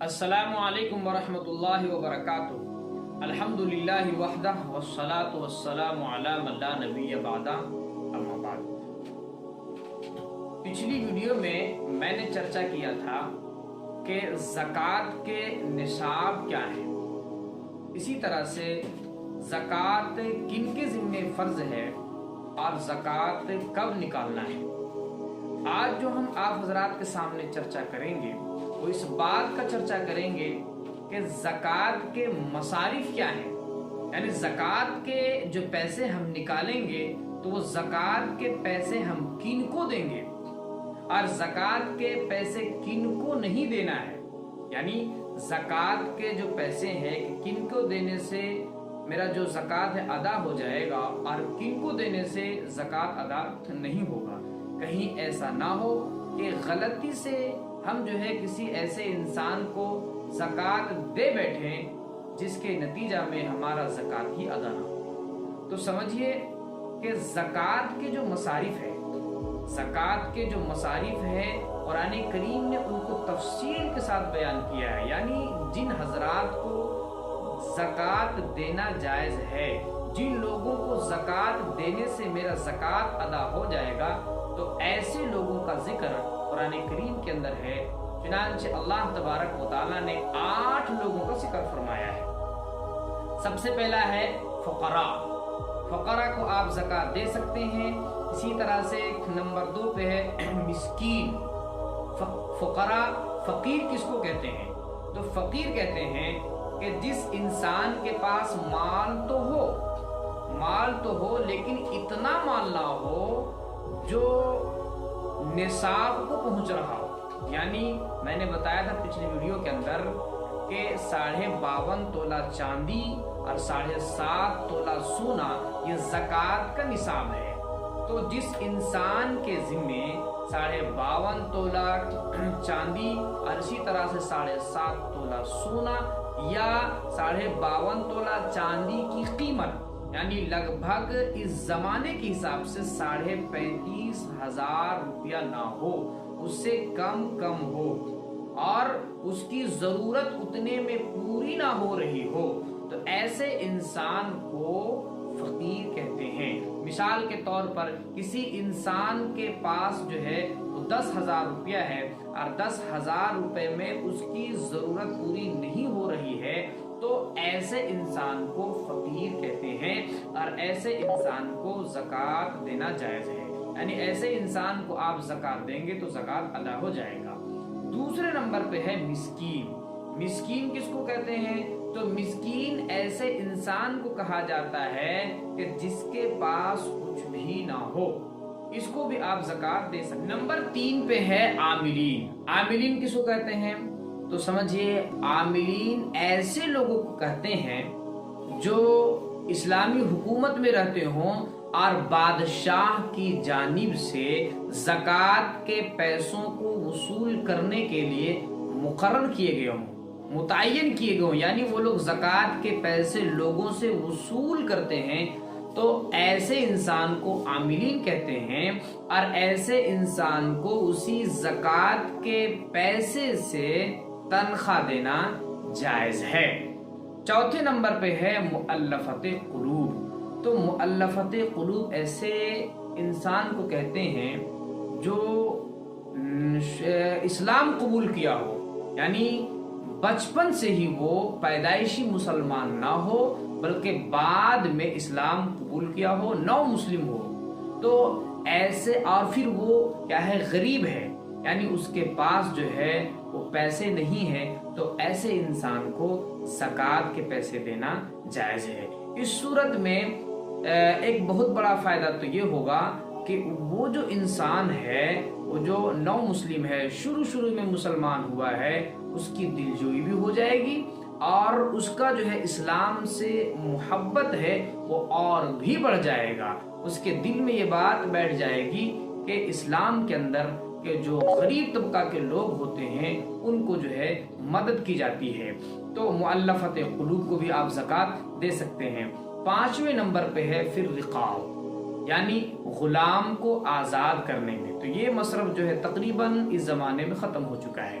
السلام علیکم ورحمۃ اللہ وبرکاتہ۔ الحمدللہ وحدہ والصلاۃ والسلام علی من لا نبی بعدہ، اما بعد۔ پچھلی ویڈیو میں نے چرچا کیا تھا کہ زکوٰۃ کے نصاب کیا ہے، اسی طرح سے زکوٰۃ کن کے ذمہ فرض ہے اور زکوٰۃ کب نکالنا ہے۔ آج جو ہم آپ حضرات کے سامنے چرچا کریں گے وہ اس بات کا چرچا کریں گے کہ زکوٰۃ کے مصارف کیا ہیں، یعنی زکوٰۃ کے جو پیسے ہم نکالیں گے تو وہ زکوٰۃ کے پیسے ہم کن کو دیں گے اور زکوٰۃ کے پیسے کن کو نہیں دینا ہے، یعنی زکوٰۃ کے جو پیسے ہیں کہ کن کو دینے سے میرا جو زکوٰۃ ہے ادا ہو جائے گا اور کن کو دینے سے زکوٰۃ ادا نہیں ہوگا۔ کہیں ایسا نہ ہو کہ غلطی سے ہم جو ہے کسی ایسے انسان کو زکوٰۃ دے بیٹھیں جس کے نتیجہ میں ہمارا زکوٰۃ ہی ادا نہ ہو۔ تو سمجھیے کہ زکوٰۃ کے جو مصارف ہے، زکوٰۃ کے جو مصارف ہے قرآن کریم نے ان کو تفصیل کے ساتھ بیان کیا ہے، یعنی جن حضرات کو زکوٰۃ دینا جائز ہے، جن لوگوں کو زکوٰۃ دینے سے میرا زکوٰۃ ادا ہو جائے گا، تو ایسے لوگوں کا ذکر قرآن کریم کے اندر ہے۔ چنانچہ اللہ تبارک و تعالیٰ نے 8 لوگوں کا ذکر فرمایا ہے۔ سب سے پہلا ہے فقراء، فقراء کو آپ زکوٰۃ دے سکتے ہیں۔ اسی طرح سے نمبر 2 پہ ہے مسکین۔ فقراء، فقیر کس کو کہتے ہیں؟ تو فقیر کہتے ہیں کہ جس انسان کے پاس مال تو ہو لیکن اتنا مال نہ ہو جو نصاب کو پہنچ رہا ہو، یعنی میں نے بتایا تھا پچھلی ویڈیو کے اندر کہ 52.5 تولہ چاندی اور 7.5 تولہ سونا یہ زکوٰۃ کا نصاب ہے۔ تو جس انسان کے ذمے 52.5 تولہ چاندی اور اسی طرح سے 7.5 تولہ سونا یا 52.5 تولہ چاندی کی قیمت، یعنی لگ بھگ اس زمانے کے حساب سے 35,500 روپیہ نہ ہو، اس سے کم ہو اور اس کی ضرورت اتنے میں پوری نہ ہو رہی ہو، تو ایسے انسان کو فقیر کہتے ہیں۔ مثال کے طور پر کسی انسان کے پاس جو ہے وہ 10,000 روپیہ ہے اور 10,000 روپے میں اس کی ضرورت پوری نہیں ہو رہی ہے، تو ایسے انسان کو فقیر کہتے ہیں اور ایسے انسان کو زکوٰۃ دینا جائز ہے، یعنی ایسے انسان کو آپ زکوٰۃ دیں گے تو زکوٰۃ ادا ہو جائے گا۔ دوسرے نمبر پہ ہے مسکین۔ مسکین کس کو کہتے ہیں؟ تو مسکین ایسے انسان کو کہا جاتا ہے کہ جس کے پاس کچھ بھی نہ ہو، اس کو بھی آپ زکوٰۃ دے سکتے۔ نمبر 3 پہ ہے عاملین۔ عاملین کس کو کہتے ہیں؟ تو سمجھیے عاملین ایسے لوگوں کو کہتے ہیں جو اسلامی حکومت میں رہتے ہوں اور بادشاہ کی جانب سے زکوٰۃ کے پیسوں کو وصول کرنے کے لیے مقرر کیے گئے ہوں، متعین کیے گئے ہوں، یعنی وہ لوگ زکوٰۃ کے پیسے لوگوں سے وصول کرتے ہیں، تو ایسے انسان کو عاملین کہتے ہیں اور ایسے انسان کو اسی زکوٰۃ کے پیسے سے تنخواہ دینا جائز ہے۔ چوتھے نمبر پہ ہے مؤلفت قلوب۔ تو مؤلفت قلوب ایسے انسان کو کہتے ہیں جو اسلام قبول کیا ہو، یعنی بچپن سے ہی وہ پیدائشی مسلمان نہ ہو بلکہ بعد میں اسلام قبول کیا ہو، نو مسلم ہو، تو ایسے اور پھر وہ کیا ہے، غریب ہے، یعنی اس کے پاس جو ہے وہ پیسے نہیں ہیں، تو ایسے انسان کو زکوٰۃ کے پیسے دینا جائز ہے۔ اس صورت میں ایک بہت بڑا فائدہ تو یہ ہوگا کہ وہ جو انسان ہے، وہ جو نو مسلم ہے، شروع میں مسلمان ہوا ہے، اس کی دلجوئی بھی ہو جائے گی اور اس کا جو ہے اسلام سے محبت ہے وہ اور بھی بڑھ جائے گا۔ اس کے دل میں یہ بات بیٹھ جائے گی کہ اسلام کے اندر کہ جو غریب طبقہ کے لوگ ہوتے ہیں ان کو جو ہے مدد کی جاتی ہے، تو مؤلفت قلوب کو بھی آپ زکوٰۃ دے سکتے ہیں۔ 5ویں نمبر پہ ہے پھر رقاب، یعنی غلام کو آزاد کرنے میں، تو یہ مصرف جو ہے تقریباً اس زمانے میں ختم ہو چکا ہے۔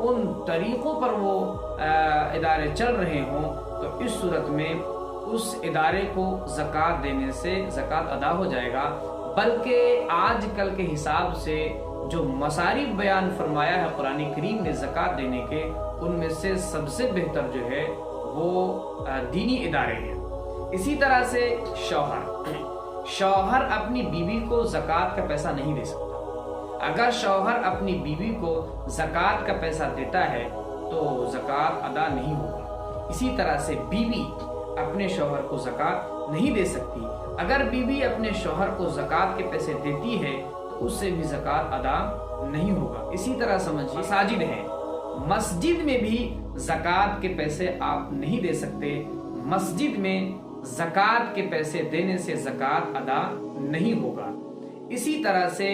ان طریقوں پر وہ ادارے چل رہے ہوں تو اس صورت میں اس ادارے کو زکوٰۃ دینے سے زکوٰۃ ادا ہو جائے گا۔ بلکہ آج کل کے حساب سے جو مصارف بیان فرمایا ہے قرآن کریم نے زکوٰۃ دینے کے، ان میں سے سب سے بہتر جو ہے وہ دینی ادارے ہیں۔ اسی طرح سے شوہر اپنی بیوی کو زکوٰۃ کا پیسہ نہیں دے سکتا۔ اگر شوہر اپنی بیوی کو زکوٰۃ کا پیسہ دیتا ہے تو زکوٰۃ ادا نہیں ہوگا۔ اسی طرح سے بیوی اپنے شوہر کو زکوٰۃ نہیں دے سکتی۔ اگر بیوی اپنے شوہر کو زکوٰۃ کے پیسے دیتی ہے تو اس سے بھی زکوٰۃ ادا نہیں ہوگا۔ اسی طرح سمجھیے مساجد ہیں، مسجد میں بھی زکوٰۃ کے پیسے آپ نہیں دے سکتے۔ مسجد میں زکوٰۃ کے پیسے دینے سے زکوٰۃ ادا نہیں ہوگا۔ اسی طرح سے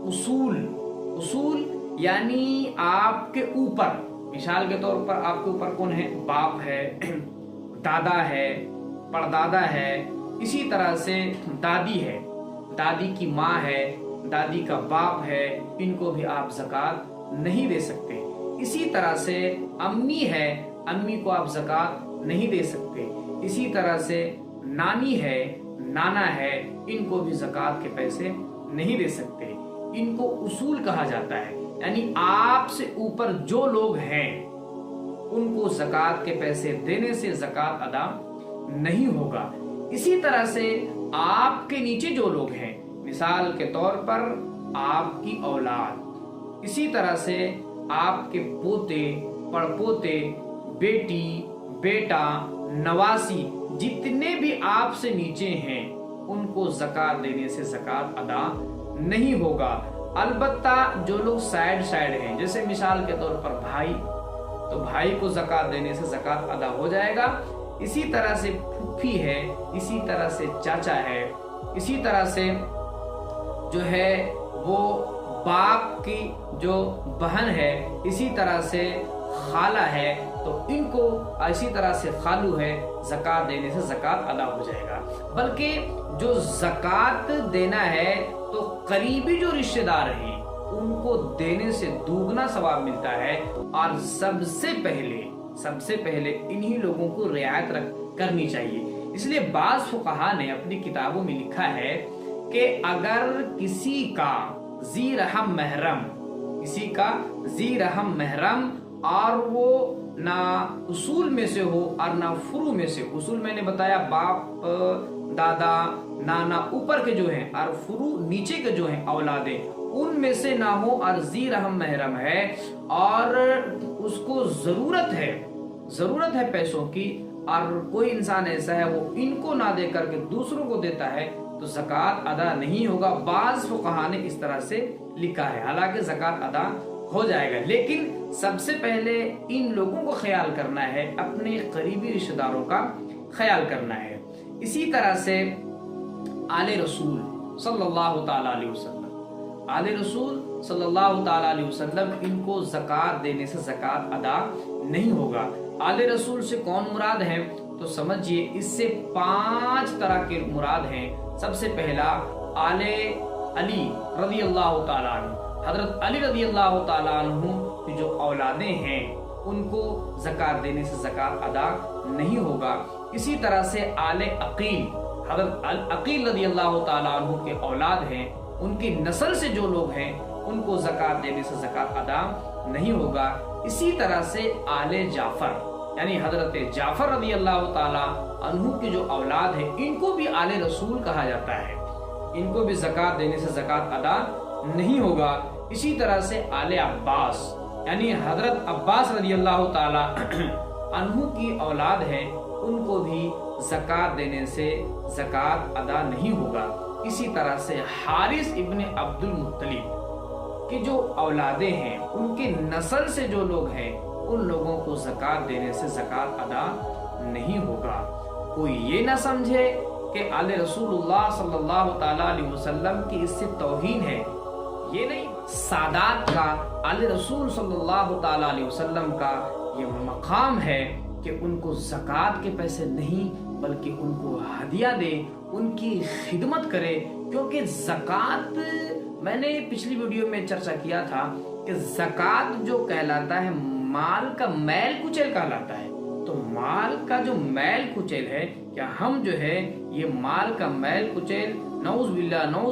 اصول یعنی آپ کے اوپر، مثال کے طور پر آپ کے اوپر کون ہے؟ باپ ہے، دادا ہے، پردادا ہے، اسی طرح سے دادی ہے، دادی کی ماں ہے، دادی کا باپ ہے، ان کو بھی آپ زکوٰۃ نہیں دے سکتے۔ اسی طرح سے امی ہے، امی کو آپ زکوٰۃ نہیں دے سکتے۔ اسی طرح سے نانی ہے، نانا ہے، ان کو بھی زکوٰۃ کے پیسے نہیں دے سکتے۔ ان کو اصول کہا جاتا ہے، یعنی آپ سے اوپر جو لوگ ہیں ان کو زکوٰۃ کے پیسے دینے سے زکوٰۃ ادا نہیں ہوگا۔ اسی طرح سے آپ کے نیچے جو لوگ ہیں، مثال کے طور پر آپ کی اولاد، اسی طرح سے آپ کے پوتے، پڑپوتے، بیٹی، بیٹا، نواسی، جتنے بھی آپ سے نیچے ہیں ان کو زکوٰۃ دینے سے زکوٰۃ ادا نہیں ہوگا۔ البتہ جو لوگ سائڈ ہیں، جیسے مثال کے طور پر بھائی، تو بھائی کو زکوٰۃ دینے سے زکوٰۃ ادا ہو جائے گا۔ اسی طرح سے پھوپھی ہے، اسی طرح سے چاچا ہے، اسی طرح سے جو ہے وہ باپ کی جو بہن ہے، اسی طرح سے خالہ ہے، تو ان کو اسی طرح سے خالو ہے، زکوٰۃ دینے سے زکوٰۃ ادا ہو جائے گا۔ بلکہ جو زکوٰۃ دینا ہے تو قریبی جو رشتہ دار ہیں ان کو دینے سے دوگنا ثواب ملتا ہے، اور سب سے پہلے انہی لوگوں کو رعایت کرنی چاہیے۔ اس لیے بعض فقہا نے اپنی کتابوں میں لکھا ہے کہ اگر کسی کا ذی رحم محرم اور وہ نہ اصول میں سے ہو اور نہ فروع میں سے، اصول میں نے بتایا باپ، دادا، نانا اوپر کے جو ہیں، اور فروع نیچے کے جو ہیں اولادیں، ان میں سے نہ ہو اور ذی رحم محرم ہے اور اس کو ضرورت ہے پیسوں کی، اور کوئی انسان ایسا ہے وہ ان کو نہ دے کر کے دوسروں کو دیتا ہے، تو زکوٰۃ ادا نہیں ہوگا۔ بعض فقہا نے اس طرح سے لکھا ہے، حالانکہ زکوٰۃ ادا ہو جائے گا، لیکن سب سے پہلے ان لوگوں کو خیال کرنا ہے، اپنے قریبی رشتہ داروں کا خیال کرنا ہے۔ اسی طرح سے آل رسول صلی اللہ تعالی علیہ وسلم ان کو زکوٰۃ دینے سے زکوٰۃ ادا نہیں ہوگا۔ آل رسول سے کون مراد ہے؟ تو سمجھیے اس سے 5 طرح کے مراد ہیں۔ سب سے پہلا آل علی رضی اللہ تعالیٰ عنہ، حضرت علی رضی اللہ تعالیٰ عنہ کی جو اولادیں ہیں ان کو زکوٰۃ دینے سے زکوٰۃ ادا نہیں ہوگا۔ اسی طرح سے آل عقیل، حضرت عقیل رضی اللہ تعالیٰ عنہ کے اولاد ہیں، ان کی نسل سے جو لوگ ہیں ان کو زکوٰۃ دینے سے زکوٰۃ ادا نہیں ہوگا۔ اسی طرح سے آل جعفر، یعنی حضرت جعفر رضی اللہ تعالیٰ عنہ کی جو اولاد ہے ان کو بھی آل رسول کہا جاتا ہے، ان کو بھی زکوٰۃ دینے سے زکوٰۃ ادا نہیں ہوگا۔ اسی طرح سے آل عباس، یعنی حضرت عباس رضی اللہ تعالیٰ عنہ کی اولاد ہے، ان کو بھی زکوٰۃ دینے سے زکوٰۃ ادا نہیں ہوگا۔ اسی طرح سے حارث ابن عبد المطلب کی جو اولادیں ہیں ان کی نسل سے جو لوگ ہیں ان لوگوں کو زکوٰۃ دینے سے زکوٰۃ ادا نہیں ہوگا۔ کوئی یہ نہ سمجھے کہ آل رسول اللہ صلی اللہ تعالیٰ علیہ وسلم کی اس سے توہین ہے، یہ نہیں۔ سادات کا، آل رسول صلی اللہ تعالیٰ علیہ وسلم کا یہ مقام ہے کہ ان کو زکوٰۃ کے پیسے نہیں بلکہ ان کو ہدیہ دے، ان کی خدمت کرے، کیونکہ زکوٰۃ میں نے پچھلی ویڈیو میں چرچا کیا تھا کہ زکات جو کہلاتا ہے مال کا میل کچیل کہلاتا ہے. تو مال کا جو میل کچیل ہے، کیا ہم جو ہے یہ مال کا میل کچیل نعوذ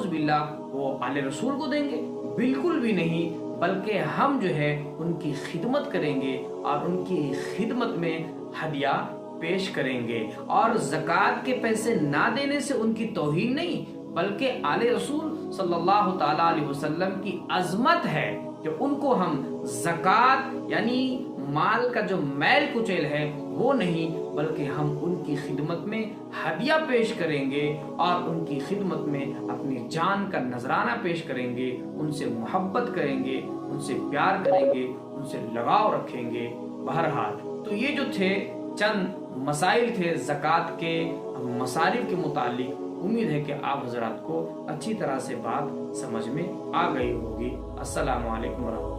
باللہ وہ آل رسول کو دیں گے؟ بالکل بھی نہیں، بلکہ ہم جو ہے ان کی خدمت کریں گے اور ان کی خدمت میں ہدیہ پیش کریں گے. اور زکوٰۃ کے پیسے نہ دینے سے ان کی توہین نہیں، بلکہ آل رسول صلی اللہ تعالی علیہ وسلم کی عظمت ہے کہ ان کو ہم زکوٰۃ یعنی مال کا جو میل کچیل ہے وہ نہیں، بلکہ ہم ان کی خدمت میں ہدیہ پیش کریں گے اور ان کی خدمت میں اپنی جان کا نذرانہ پیش کریں گے، ان سے محبت کریں گے، ان سے پیار کریں گے، ان سے لگاؤ رکھیں گے. بہرحال تو یہ جو تھے چند مسائل تھے زکوٰۃ کے مصارف کے متعلق. امید ہے کہ آپ حضرات کو اچھی طرح سے بات سمجھ میں آ گئی ہوگی. السلام علیکم ورحمۃ اللہ.